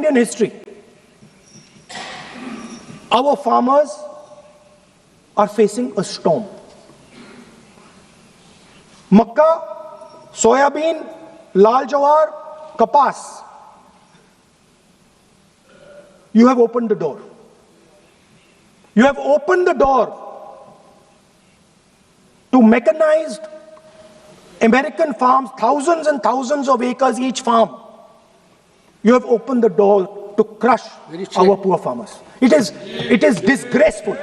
Indian history, our farmers are facing a storm. Makka, soybean, lal jawar, kapas. You have opened the door. You have opened the door to mechanized American farms, thousands and thousands of acres each farm. You have opened the door to crush our poor farmers. It is disgraceful.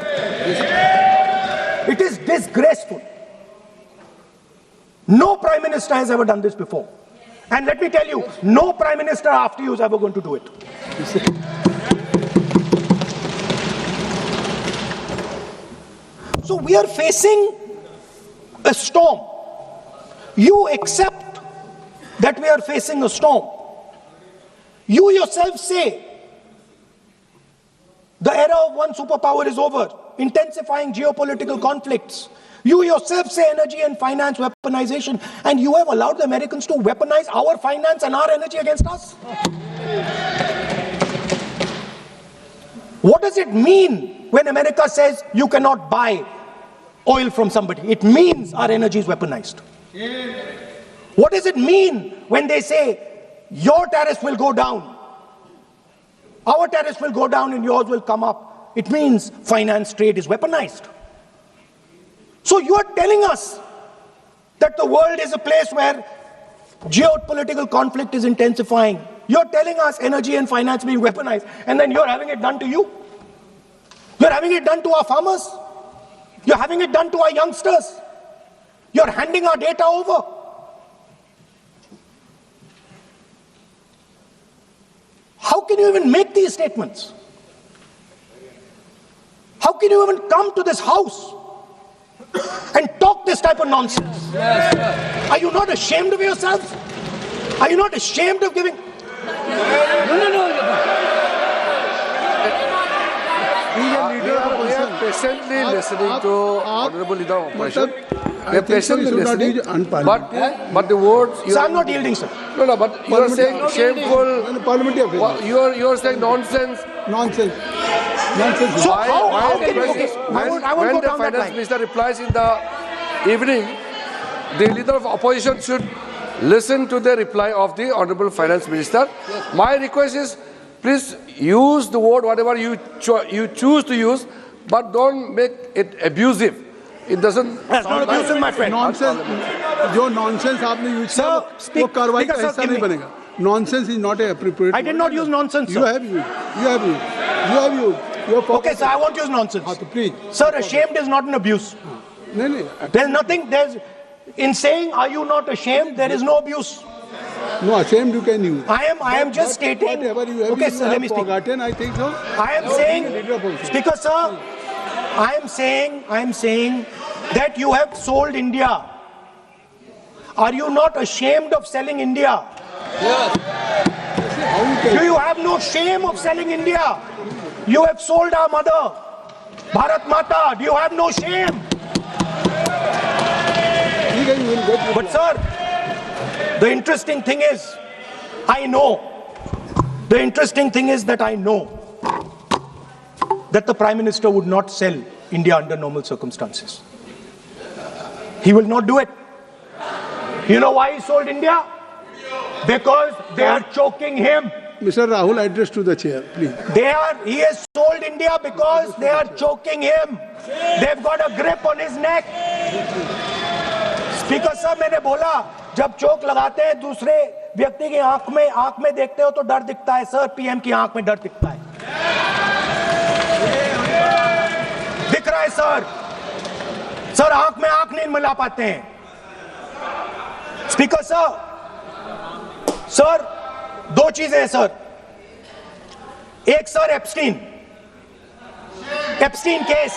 It is disgraceful. No Prime Minister has ever done this before. And let me tell you, no Prime Minister after you is ever going to do it. So we are facing a storm. You accept that we are facing a storm. You yourself say the era of one superpower is over, intensifying geopolitical conflicts. You yourself say energy and finance weaponization, and you have allowed the Americans to weaponize our finance and our energy against us. What does it mean when America says you cannot buy oil from somebody? It means our energy is weaponized. What does it mean when they say your tariff will go down, our tariffs will go down and yours will come up? It means finance trade is weaponized. So you are telling us that the world is a place where geopolitical conflict is intensifying. You're telling us energy and finance being weaponized, and then you're having it done to you. You're having it done to our farmers. You're having it done to our youngsters. You're handing our data over. How can you even make these statements? How can you even come to this house and talk this type of nonsense? Yes, are you not ashamed of yourselves? Are you not ashamed of giving? No. We are patiently listening to Honorable Leader of Opposition. We are patiently listening. But the words. So I'm not yielding, sir. No, but you are saying shameful. You are saying nonsense. Nonsense. So how can you? When the finance minister replies in the evening, the leader of opposition should listen to the reply of the honorable finance minister. Yes. My request is, please use the word whatever you choose to use, but don't make it abusive. It doesn't. That's not abusive, my friend. Nonsense. जो nonsense आपने use किया वो कार्रवाई का हिस्सा नहीं बनेगा. Nonsense is not appropriate. I did not use nonsense, sir. You have used. Okay, sir, I won't use nonsense. Please. Sir, ashamed is not an abuse. No. There's nothing. In saying, are you not ashamed? There is no abuse. No, ashamed you can use. I am just stating. Whatever you have, okay, sir, let me speak. Forgotten, I think so. I am saying, Speaker, sir, I am saying that you have sold India. Are you not ashamed of selling India? Yes. Do you have no shame of selling India? You have sold our mother, Bharat Mata. Do you have no shame? But sir, the interesting thing is, I know that the Prime Minister would not sell India under normal circumstances. He will not do it. You know why he sold India? Because they are choking him. Mr. Rahul, address to the chair, please. He has sold India because they are choking him. They've got a grip on his neck. Speaker sir, मैंने बोला जब चोक लगाते हैं दूसरे व्यक्ति की आंख में देखते हो तो डर दिखता है सर. पीएम की आंख में डर दिखता है. दिख रहा है सर आंख में आंख नहीं मिला पाते हैं. स्पीकर सर दो चीजें हैं सर. एक सर एप्स्टीन केस